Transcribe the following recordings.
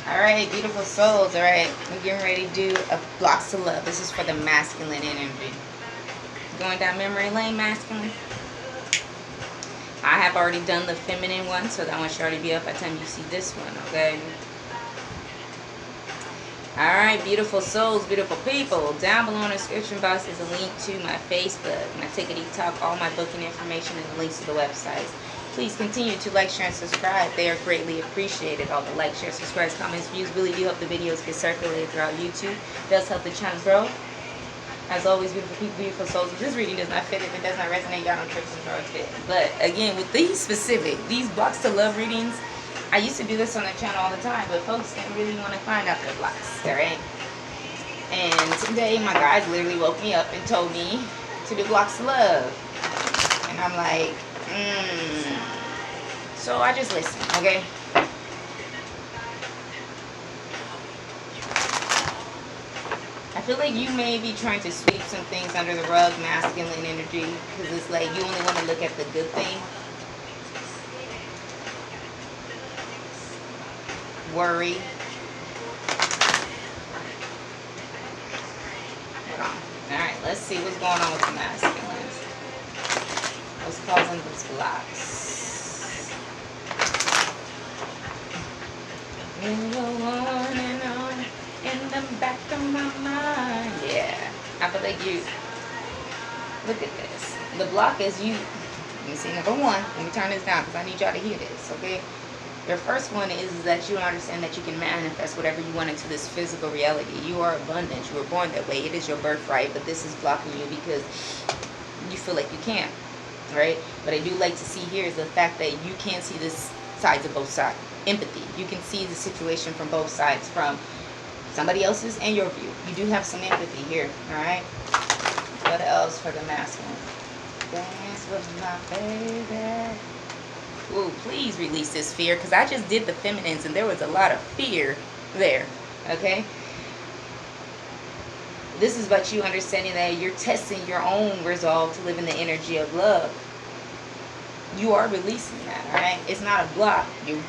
Alright, beautiful souls. Alright, we're getting ready to do a blocks to love. This is for the masculine energy. Going down memory lane, masculine. I have already done the feminine one, so that one should already be up by the time you see this one, okay? Alright, beautiful souls, beautiful people. Down below in the description box is a link to my Facebook, my Tickety Talk, all my booking information, and the links to the websites. Please continue to like, share, and subscribe. They are greatly appreciated. All the like, share, subscribes, comments, views really do help the videos get circulated throughout YouTube. It does help the channel grow. As always, beautiful people, beautiful souls. If this reading does not fit, if it does not resonate, y'all don't trip and charge fit. But again, with these blocks to love readings, I used to do this on the channel all the time, but folks didn't really want to find out their blocks, alright? And today, my guys literally woke me up and told me to do blocks to love. And I'm like, So I just listened, okay? I feel like you may be trying to sweep some things under the rug, masculine energy, because it's like you only want to look at the good thing. Worry. Hold on. Alright, let's see what's going on with the masculines. What's causing these blocks? In the on and on, in the back of my mind. Yeah. I feel like you. Look at this. The block is you. You see, number one. Let me turn this down because I need y'all to hear this, okay? Your first one is that you understand that you can manifest whatever you want into this physical reality. You are abundant. You were born that way. It is your birthright, but this is blocking you because you feel like you can't, right? What I do like to see here is the fact that you can see this sides of both sides. Empathy. You can see the situation from both sides, from somebody else's and your view. You do have some empathy here, all right? What else for the masculine? Dance with my baby. Ooh, please release this fear, because I just did the feminines and there was a lot of fear there, okay? This is about you understanding that you're testing your own resolve to live in the energy of love. You are releasing that, all right? It's not a block. You're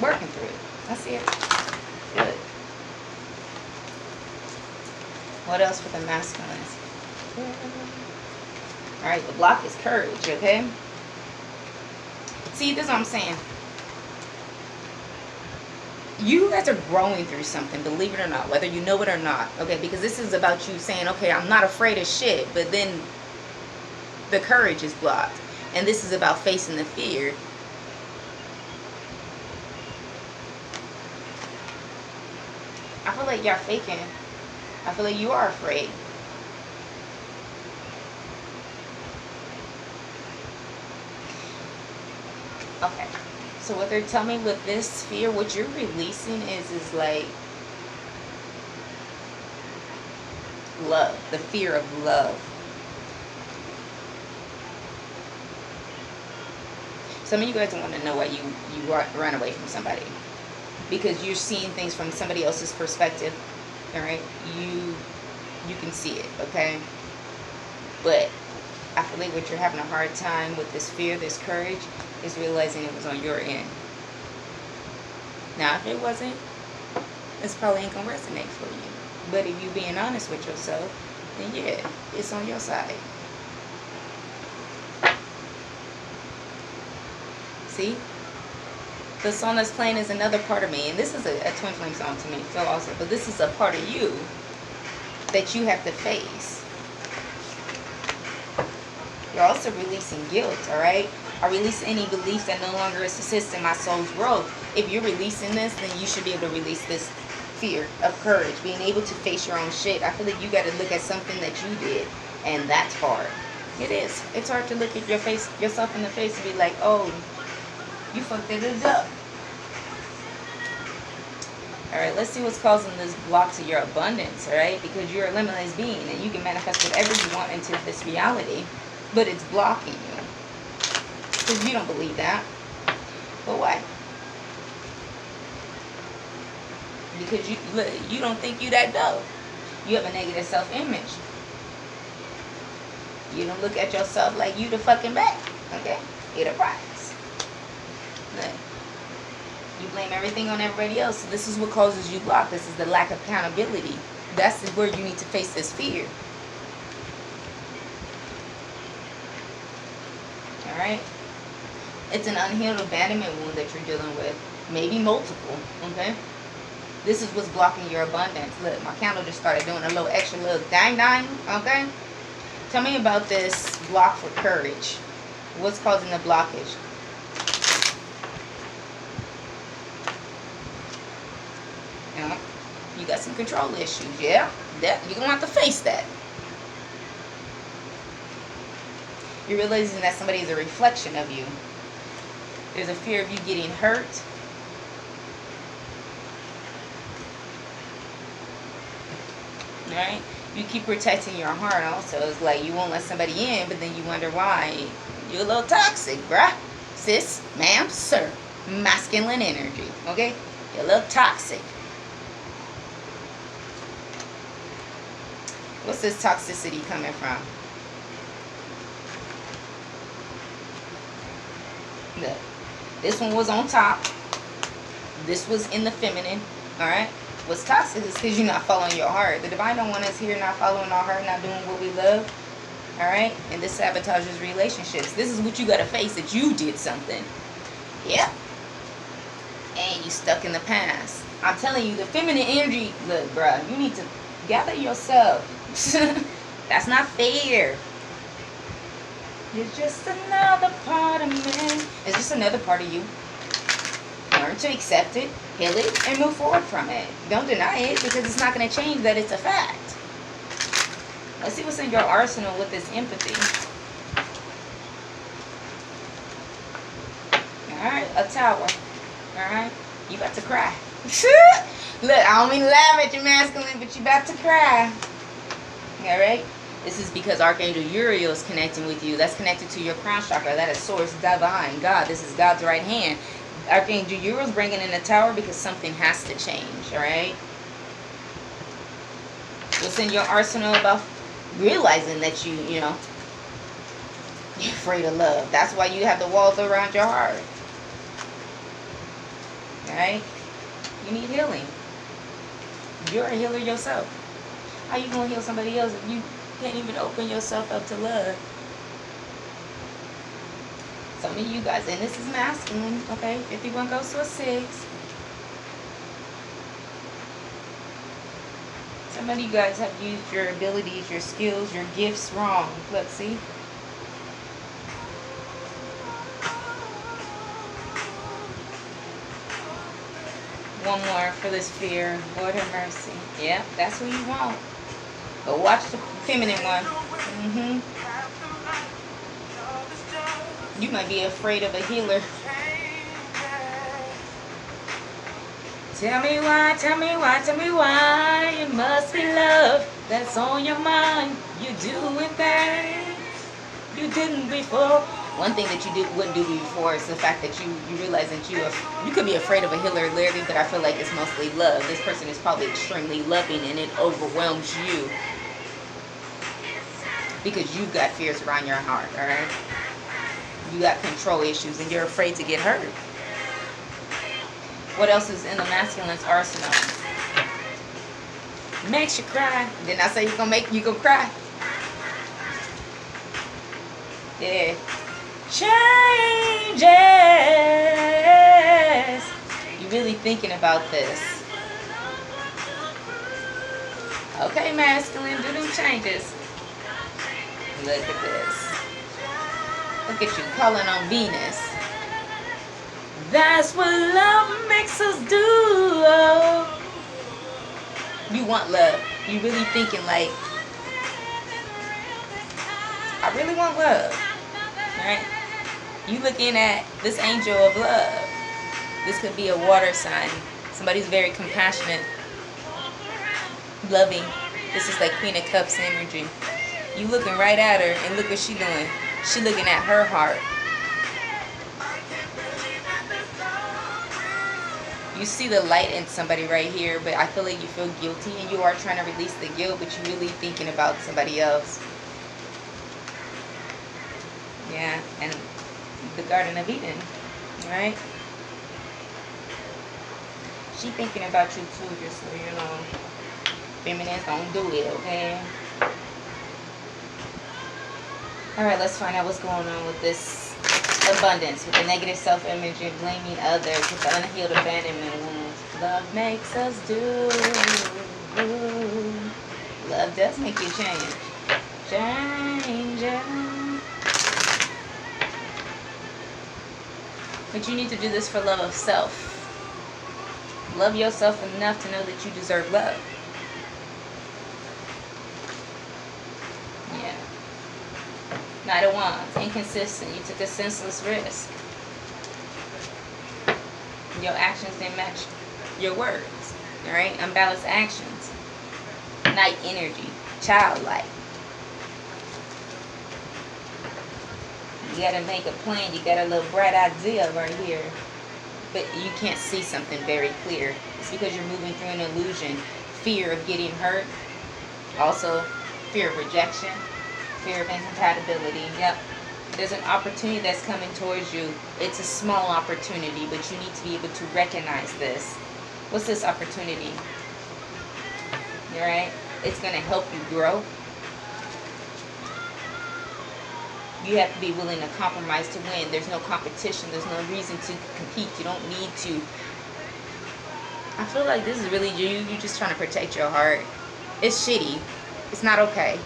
working through it. That's it. Good. What else for the masculines? All right, the block is courage, okay? See, this is what I'm saying. You guys are growing through something, believe it or not, whether you know it or not, okay? Because this is about you saying, okay, I'm not afraid of shit, but then the courage is blocked. And this is about facing the fear. I feel like y'all faking. I feel like you are afraid. Okay. So what they're telling me with this fear, what you're releasing is like love. The fear of love. Some of you guys don't want to know why you run away from somebody. Because you're seeing things from somebody else's perspective. Alright? You can see it, okay? But I feel like what you're having a hard time with this fear, this courage, is realizing it was on your end. Now, if it wasn't, it's probably ain't going to resonate for you. But if you being honest with yourself, then yeah, it's on your side. See? The song that's playing is another part of me. And this is a twin flame song to me. So awesome. But this is a part of you that you have to face. You're also releasing guilt, alright? I release any beliefs that no longer assist in my soul's growth. If you're releasing this, then you should be able to release this fear of courage. Being able to face your own shit. I feel like you got to look at something that you did. And that's hard. It is. It's hard to look at yourself in the face and be like, oh, you fucked it up. Alright, let's see what's causing this block to your abundance, alright? Because you're a limitless being and you can manifest whatever you want into this reality. But it's blocking you. Because you don't believe that. But why? Because you don't think you that dope. You have a negative self-image. You don't look at yourself like you the fucking best. Okay? You're the prize. Look. blame everything on everybody else. So this is what causes you block. This is the lack of accountability. That's where you need to face this fear. Alright? It's an unhealed abandonment wound that you're dealing with. Maybe multiple. Okay? This is what's blocking your abundance. Look, my candle just started doing a little extra little dang. Okay? Tell me about this block for courage. What's causing the blockage? Yeah. You got some control issues. Yeah? You're going to have to face that. You're realizing that somebody is a reflection of you. There's a fear of you getting hurt. Right? You keep protecting your heart also. It's like you won't let somebody in, but then you wonder why. You're a little toxic, bruh. Sis, ma'am, sir. Masculine energy. Okay? You're a little toxic. What's this toxicity coming from? Look. This one was on top. This was in the feminine. Alright? What's toxic is because you're not following your heart. The divine don't want us here not following our heart, not doing what we love. Alright? And this sabotages relationships. This is what you got to face, that you did something. Yep. And you stuck in the past. I'm telling you, the feminine energy, look, bruh, you need to gather yourself. That's not fair. You're just another part of me. It's just another part of you. Learn to accept it, heal it, and move forward from it. Don't deny it, because it's not going to change that it's a fact. Let's see what's in your arsenal with this empathy. Alright, a tower. Alright, you about to cry. Look, I don't mean to laugh at you, masculine, but you about to cry. Alright? This is because Archangel Uriel is connecting with you. That's connected to your crown chakra. That is source, divine, God. This is God's right hand. Archangel Uriel is bringing in the tower because something has to change. Alright? What's in your arsenal about realizing that you're afraid of love? That's why you have the walls around your heart. Alright? You need healing. You're a healer yourself. How you going to heal somebody else if you can't even open yourself up to love? Some of you guys, and this is masculine, okay? 51 goes to a 6. Some of you guys have used your abilities, your skills, your gifts wrong. Look, see? One more for this fear. Lord have mercy. Yeah, that's who you want. But watch the feminine one. You might be afraid of a healer. Tell me why, tell me why, tell me why. It must be love that's on your mind. You doing things you didn't before. One thing that you wouldn't do before is the fact that you realize that you could be afraid of a healer literally, but I feel like it's mostly love. This person is probably extremely loving and it overwhelms you because you've got fears around your heart, alright? You got control issues and you're afraid to get hurt. What else is in the masculine's arsenal? Makes you cry. Didn't I say you're gonna make you go cry? Yeah. Changes. You really thinking about this? Okay, masculine, do them changes. Look at this. Look at you calling on Venus. That's what love makes us do. You want love. You really thinking like, I really want love. Right? You looking at this angel of love. This could be a water sign. Somebody's very compassionate, loving. This is like Queen of Cups energy. You looking right at her and look what she doing. She looking at her heart. You see the light in somebody right here, but I feel like you feel guilty and you are trying to release the guilt, but you're really thinking about somebody else. Yeah, and the Garden of Eden, right? She thinking about you too, just so you know. Feminines don't do it, okay? Alright, let's find out what's going on with this abundance, with the negative self-image and blaming others, with the unhealed abandonment wounds. Love makes us do. Love does make you change. Change. But you need to do this for love of self. Love yourself enough to know that you deserve love. Yeah. Knight of Wands, inconsistent. You took a senseless risk. Your actions didn't match your words. Alright? Unbalanced actions. Knight energy. Childlike. You gotta make a plan. You got a little bright idea right here. But you can't see something very clear. It's because you're moving through an illusion. Fear of getting hurt. Also, fear of rejection. Fear of incompatibility. Yep. There's an opportunity that's coming towards you. It's a small opportunity, but you need to be able to recognize this. What's this opportunity? Alright? It's going to help you grow. You have to be willing to compromise to win. There's no competition. There's no reason to compete. You don't need to. I feel like this is really you. You're just trying to protect your heart. It's shitty. It's not okay.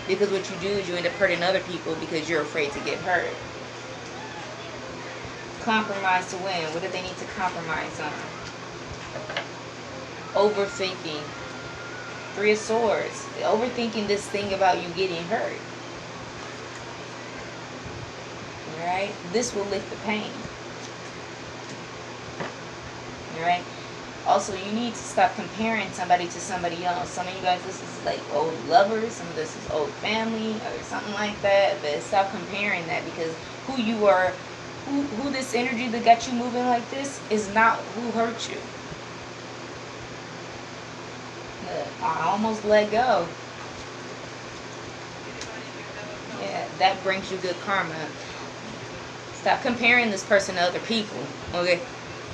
Because what you do is you end up hurting other people because you're afraid to get hurt. Compromise to win. What do they need to compromise on? Overthinking. Three of Swords. Overthinking this thing about you getting hurt. Alright? This will lift the pain. Alright? Also, you need to stop comparing somebody to somebody else. Some of you guys, this is like old lovers. Some of this is old family or something like that. But stop comparing that, because who you are, who this energy that got you moving like this is not who hurt you. I almost let go. Yeah, that brings you good karma. Stop comparing this person to other people. Okay?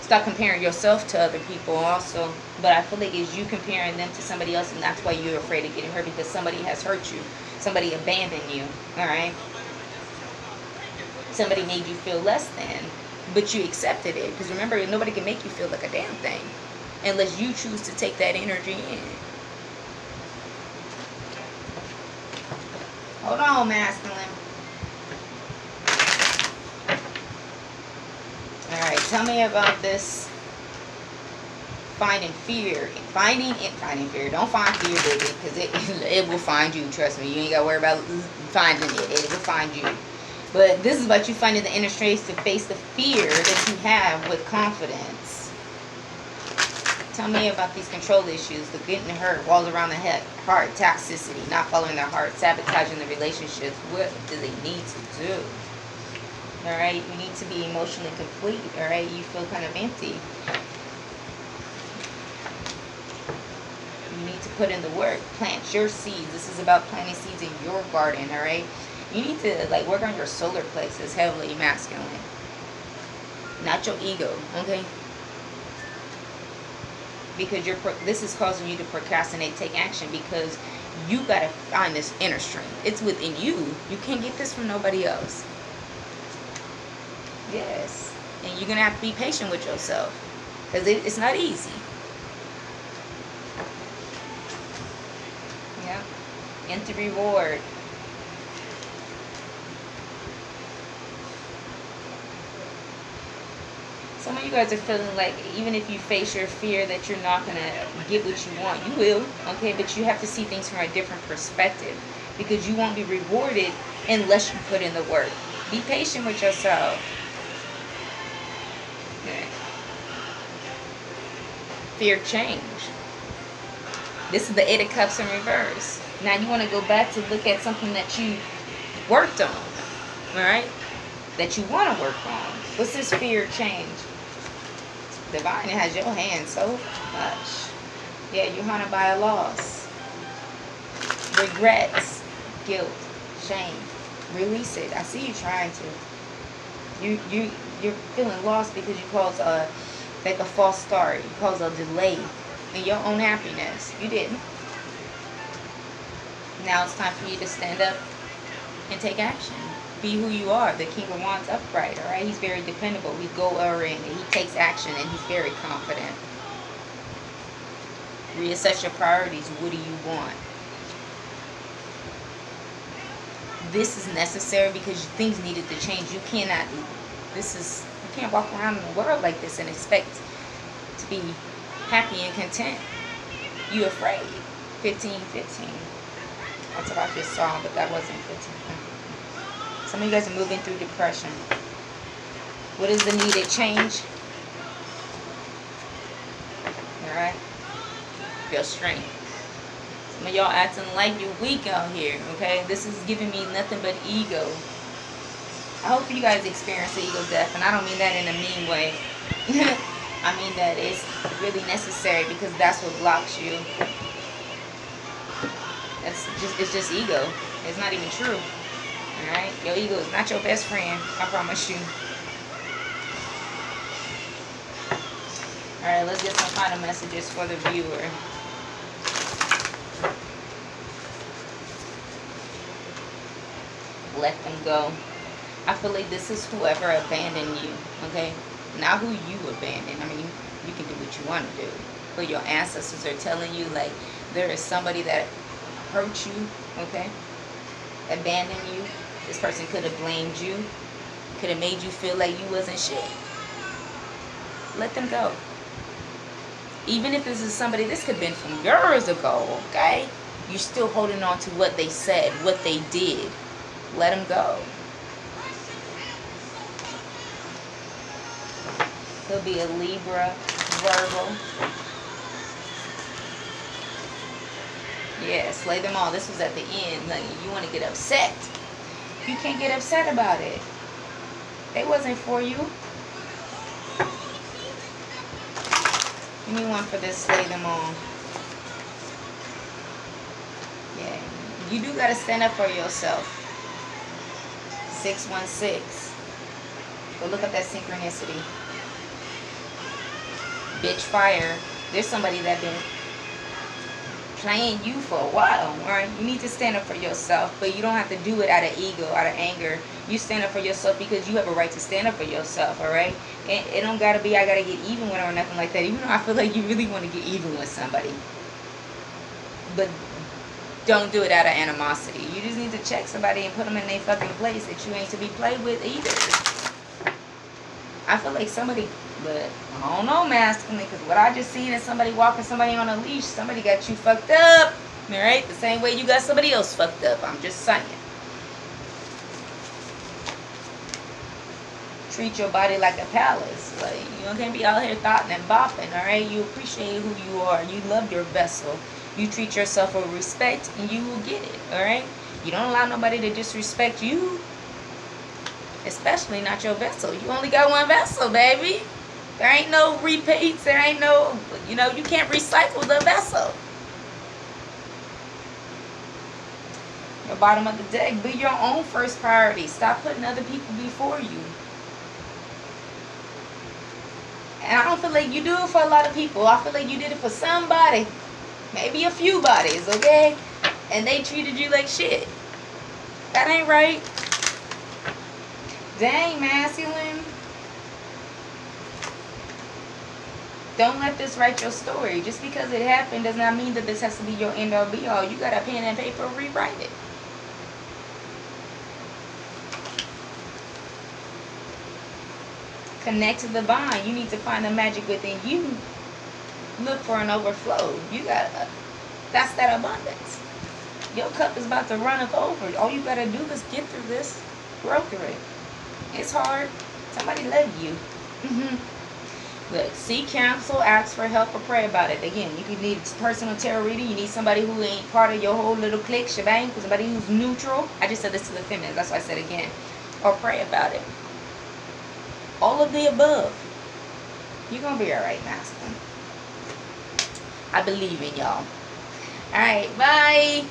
Stop comparing yourself to other people also. But I feel like it's you comparing them to somebody else, and that's why you're afraid of getting hurt, because somebody has hurt you. Somebody abandoned you. Alright? Somebody made you feel less than. But you accepted it. Because remember, nobody can make you feel like a damn thing unless you choose to take that energy in. Hold on, masculine. Alright, tell me about this finding fear. Finding fear. Don't find fear, baby, because it will find you. Trust me. You ain't got to worry about finding it. It will find you. But this is about you finding the inner strength to face the fear that you have with confidence. Tell me about these control issues, the getting hurt, walls around the head, heart, toxicity, not following their heart, sabotaging the relationships. What do they need to do? Alright, you need to be emotionally complete. Alright, you feel kind of empty. You need to put in the work. Plant your seeds. This is about planting seeds in your garden. Alright, you need to like work on your solar plexus, heavily masculine. Not your ego, okay? Because this is causing you to procrastinate, take action, because you got to find this inner strength. It's within you. You can't get this from nobody else. Yes. And you're going to have to be patient with yourself, because it's not easy. Yeah. Empty reward. Some of you guys are feeling like even if you face your fear that you're not going to get what you want, you will, okay? But you have to see things from a different perspective, because you won't be rewarded unless you put in the work. Be patient with yourself. Okay. Fear change. This is the Eight of Cups in reverse. Now you want to go back to look at something that you worked on, all right? That you want to work on. What's this fear change? Divine, it has your hand so much. Yeah, you're haunted by a loss. Regrets, guilt, shame. Release it. I see you trying to. You're feeling lost because you caused like a false start. You cause a delay in your own happiness. You didn't. Now it's time for you to stand up and take action. Be who you are. The King of Wands upright, all right? He's very dependable. We go oriented. He takes action, and he's very confident. Reassess your priorities. What do you want? This is necessary because things needed to change. You cannot, you can't walk around in the world like this and expect to be happy and content. You're afraid. 15-15. That's what I just saw, but that wasn't 15. Some of you guys are moving through depression. What is the needed change? Alright? Feel strength. Some of y'all acting like you're weak out here, okay? This is giving me nothing but ego. I hope you guys experience the ego death, and I don't mean that in a mean way. I mean that it's really necessary because that's what blocks you. It's just ego. It's not even true. Alright? Your ego is not your best friend. I promise you. Alright, let's get some final messages for the viewer. Let them go. I feel like this is whoever abandoned you. Okay? Not who you abandoned. I mean, you can do what you want to do. But your ancestors are telling you, like, there is somebody that hurt you, okay, abandoned you. This person could have blamed you, could have made you feel like you wasn't shit. Let them go. Even if this is somebody, this could have been from years ago, okay? You're still holding on to what they said, what they did. Let them go. Could be a Libra, Virgo. Yeah, slay them all. This was at the end. Like, you want to get upset. You can't get upset about it. They wasn't for you. Give me one for this, slay them all. Yeah. You do got to stand up for yourself. 616. Go look up that synchronicity. Bitch fire. There's somebody that been playing you for a while, alright? You need to stand up for yourself, but you don't have to do it out of ego, out of anger. You stand up for yourself because you have a right to stand up for yourself, alright? And it don't gotta be I gotta get even with her or nothing like that, even though I feel like you really want to get even with somebody. But don't do it out of animosity. You just need to check somebody and put them in their fucking place that you ain't to be played with either. I feel like somebody, but I don't know, masculine, because what I just seen is somebody walking somebody on a leash. Somebody got you fucked up, all right? The same way you got somebody else fucked up. I'm just saying. Treat your body like a palace. Like, you can't be out here thoughting and bopping, all right? You appreciate who you are. You love your vessel. You treat yourself with respect, and you will get it, all right? You don't allow nobody to disrespect you. Especially not your vessel. You only got one vessel, baby. There ain't no repeats. There ain't no, you can't recycle the vessel. Your bottom of the deck. Be your own first priority. Stop putting other people before you. And I don't feel like you do it for a lot of people. I feel like you did it for somebody. Maybe a few bodies, okay? And they treated you like shit. That ain't right. Dang, masculine. Don't let this write your story. Just because it happened does not mean that this has to be your end all be all. You got a pen and paper, rewrite it. Connect to the vine. You need to find the magic within you. Look for an overflow. That's that abundance. Your cup is about to run up over. All you got to do is get through this. Grow through it. It's hard. Somebody love you. Look, seek counsel, ask for help, or pray about it. Again, you can need personal tarot reading. You need somebody who ain't part of your whole little clique, shebang. Somebody who's neutral. I just said this to the feminine. That's why I said again. Or pray about it. All of the above. You're going to be alright, masculine. I believe in y'all. Alright, bye.